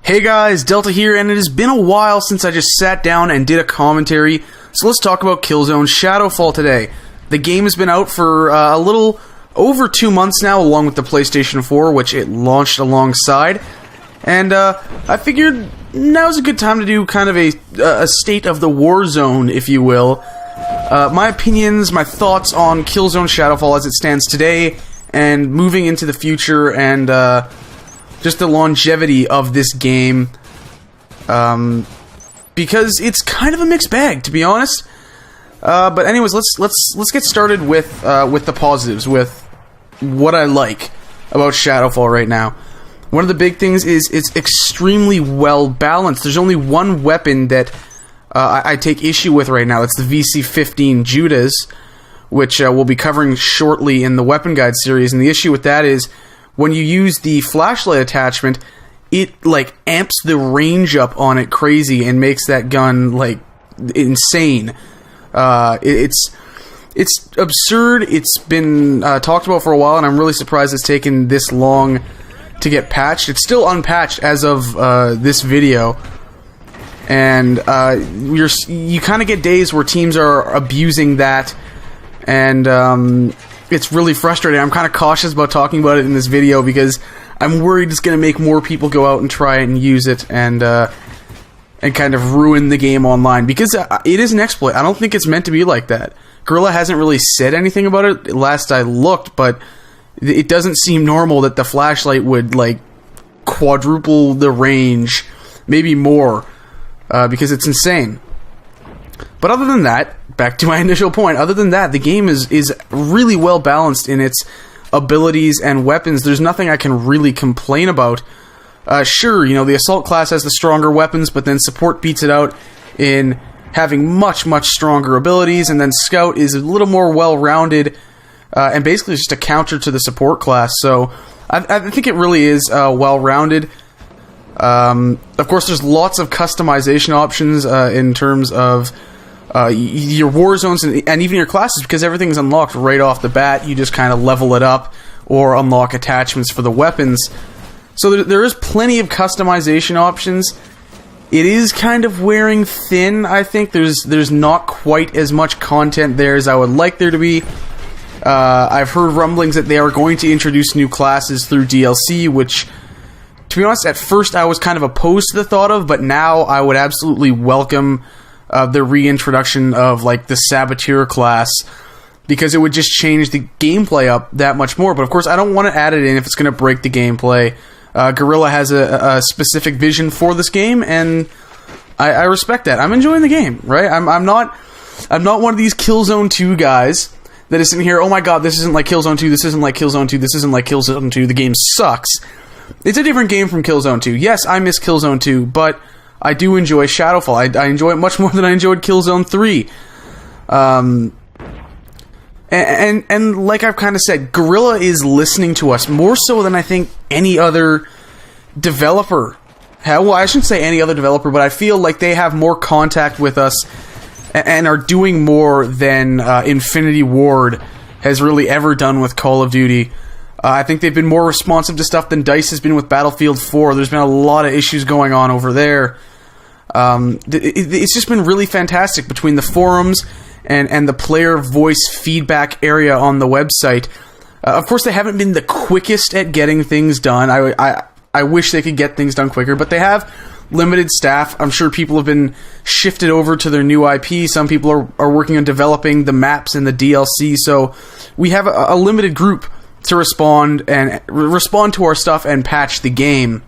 Hey guys, Delta here, and it has been a while since I just sat down and did a commentary, so let's talk about Killzone Shadowfall today. The game has been out for a little over 2 months now, along with the PlayStation 4, which it launched alongside, and I figured now's a good time to do kind of a state of the Warzone, if you will. My opinions, my thoughts on Killzone Shadowfall as it stands today, and moving into the future, and just the longevity of this game, because it's kind of a mixed bag, to be honest. But anyways, let's get started with the positives, with what I like about Shadowfall right now. One of the big things is it's extremely well balanced. There's only one weapon that I take issue with right now. It's the VC-15 Judas, which we'll be covering shortly in the Weapon Guide series. And the issue with that is, when you use the flashlight attachment, it like amps the range up on it crazy and makes that gun like insane. It's absurd. It's been talked about for a while, and I'm really surprised it's taken this long to get patched. It's still unpatched as of this video, and you kind of get days where teams are abusing that, and it's really frustrating. I'm kind of cautious about talking about it in this video because I'm worried it's going to make more people go out and try it and use it and kind of ruin the game online, because it is an exploit. I don't think it's meant to be like that. Guerrilla hasn't really said anything about it last I looked, but it doesn't seem normal that the flashlight would like quadruple the range, maybe more, because it's insane. But other than that, back to my initial point, other than that, the game is really well balanced in its abilities and weapons. There's nothing I can really complain about. Sure, you know, the Assault class has the stronger weapons, but then Support beats it out in having much, much stronger abilities, and then Scout is a little more well-rounded, and basically just a counter to the Support class. So I think it really is well-rounded. Of course, there's lots of customization options in terms of your war zones and even your classes, because everything's unlocked right off the bat. You just kind of level it up or unlock attachments for the weapons. So there is plenty of customization options. It is kind of wearing thin, I think. There's not quite as much content there as I would like there to be. I've heard rumblings that they are going to introduce new classes through DLC, which, to be honest, at first I was kind of opposed to the thought of, but now I would absolutely welcome the reintroduction of like the Saboteur class, because it would just change the gameplay up that much more. But of course, I don't want to add it in if it's going to break the gameplay. Guerrilla has a specific vision for this game, and I respect that. I'm enjoying the game, right? I'm not one of these Killzone 2 guys that is sitting here, oh my god, this isn't like Killzone 2, this isn't like Killzone 2, this isn't like Killzone 2, the game sucks. It's a different game from Killzone 2. Yes, I miss Killzone 2, but I do enjoy Shadowfall. I enjoy it much more than I enjoyed Killzone 3. And like I've kind of said, Guerrilla is listening to us more so than I think any other developer. Well, I shouldn't say any other developer, but I feel like they have more contact with us and are doing more than Infinity Ward has really ever done with Call of Duty. I think they've been more responsive to stuff than DICE has been with Battlefield 4. There's been a lot of issues going on over there. It's just been really fantastic between the forums and the player voice feedback area on the website. Of course, they haven't been the quickest at getting things done. I wish they could get things done quicker, but they have limited staff. I'm sure people have been shifted over to their new IP. Some people are working on developing the maps and the DLC, so we have a limited group to respond to our stuff and patch the game.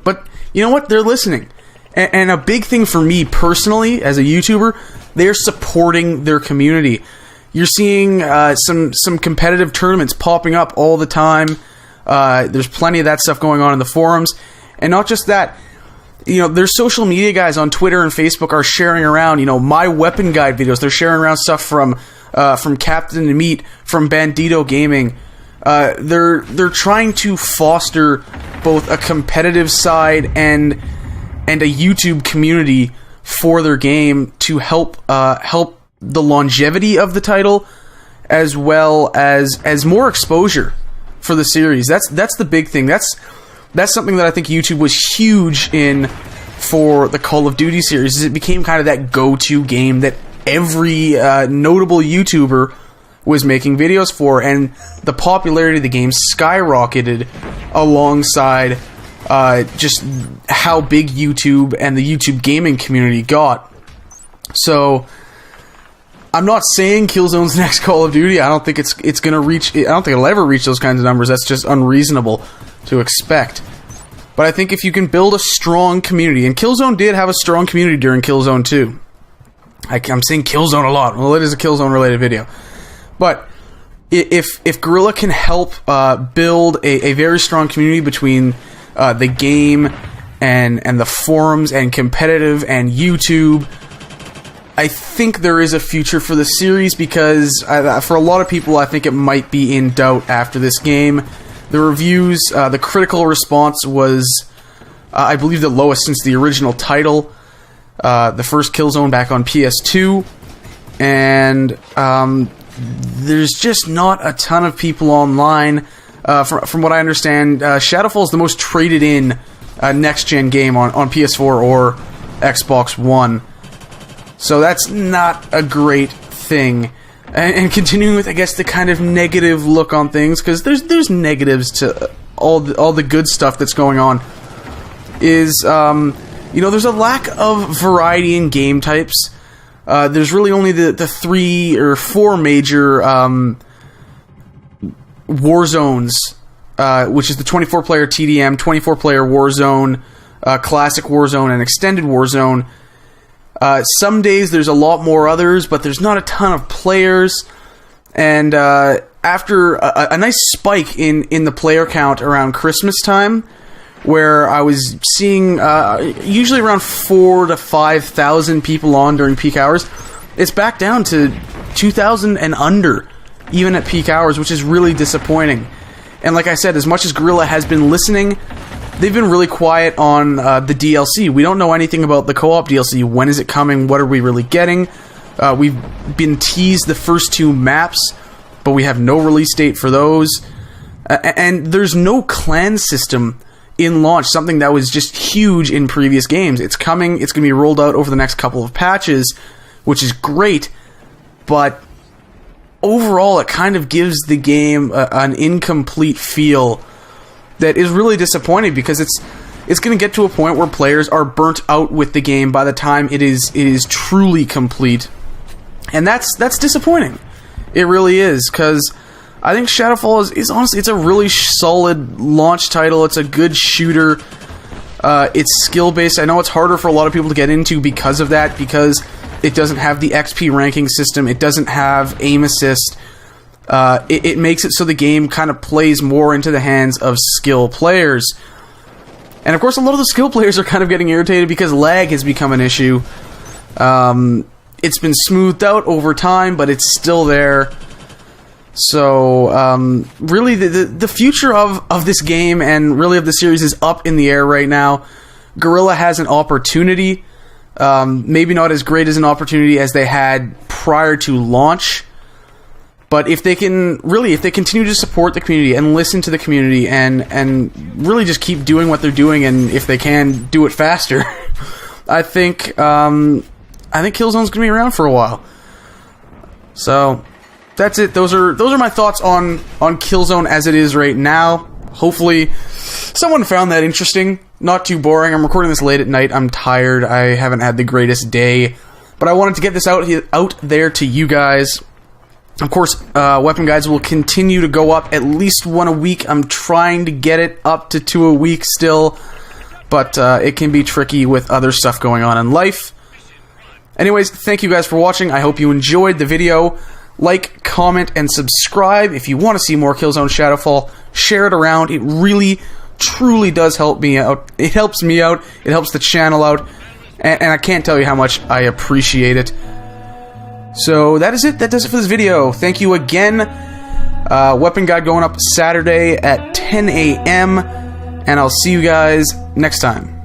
But you know what? They're listening. And a big thing for me personally, as a YouTuber, they're supporting their community. You're seeing some competitive tournaments popping up all the time. There's plenty of that stuff going on in the forums. And not just that, you know, their social media guys on Twitter and Facebook are sharing around, you know, my weapon guide videos. They're sharing around stuff from Captain to Meat, from Bandito Gaming. They're trying to foster both a competitive side and a YouTube community for their game to help the longevity of the title, as well as more exposure for the series. That's the big thing. That's that's something that I think YouTube was huge in for the Call of Duty series, is it became kind of that go-to game that every notable YouTuber was making videos for, and the popularity of the game skyrocketed alongside just how big YouTube and the YouTube gaming community got. So I'm not saying Killzone's next Call of Duty. I don't think it's gonna reach. I don't think it'll ever reach those kinds of numbers. That's just unreasonable to expect. But I think if you can build a strong community, and Killzone did have a strong community during Killzone 2. I'm saying Killzone a lot. Well, it is a Killzone related video. But if Guerrilla can help build a very strong community between the game and the forums and competitive and YouTube, I think there is a future for the series, because for a lot of people, I think it might be in doubt after this game. The reviews, the critical response was, I believe, the lowest since the original title, the first Killzone back on PS2, and there's just not a ton of people online. From what I understand, Shadowfall is the most traded in next-gen game on PS4 or Xbox One. So that's not a great thing. And continuing with, I guess, the kind of negative look on things, because there's negatives to all the good stuff that's going on, is, there's a lack of variety in game types. There's really only the 3 or 4 major Warzones, which is the 24-player TDM, 24-player Warzone, Classic Warzone, and Extended Warzone. Some days there's a lot more others, but there's not a ton of players. And after a nice spike in the player count around Christmas time, where I was seeing usually around 4,000 to 5,000 people on during peak hours, it's back down to 2,000 and under, even at peak hours, which is really disappointing. And like I said, as much as Guerrilla has been listening, they've been really quiet on the DLC. We don't know anything about the co-op DLC. When is it coming? What are we really getting? We've been teased the first 2 maps, but we have no release date for those. And there's no clan system in launch, something that was just huge in previous games. It's coming. It's going to be rolled out over the next couple of patches, which is great, but overall it kind of gives the game an incomplete feel that is really disappointing, because it's going to get to a point where players are burnt out with the game by the time it is truly complete, and that's disappointing. It really is, because I think Shadowfall is honestly, it's a really solid launch title. It's a good shooter. It's skill based. I know it's harder for a lot of people to get into because of that, because it doesn't have the XP ranking system. It doesn't have aim assist. It makes it so the game kind of plays more into the hands of skill players. And of course, a lot of the skill players are kind of getting irritated because lag has become an issue. It's been smoothed out over time, but it's still there. So, really, the future of this game, and really of the series, is up in the air right now. Guerrilla has an opportunity, maybe not as great as an opportunity as they had prior to launch, but if they continue to support the community and listen to the community and really just keep doing what they're doing, and if they can do it faster, I think Killzone's gonna be around for a while. So that's it. Those are my thoughts on Killzone as it is right now. Hopefully someone found that interesting. Not too boring. I'm recording this late at night. I'm tired. I haven't had the greatest day. But I wanted to get this out there to you guys. Of course, weapon guides will continue to go up at least 1 a week. I'm trying to get it up to 2 a week still. But it can be tricky with other stuff going on in life. Anyways, thank you guys for watching. I hope you enjoyed the video. Like, comment, and subscribe if you want to see more Killzone Shadowfall. Share it around. It really, truly does help me out. It helps me out. It helps the channel out. And I can't tell you how much I appreciate it. So that is it. That does it for this video. Thank you again. Weapon Guide going up Saturday at 10 a.m. And I'll see you guys next time.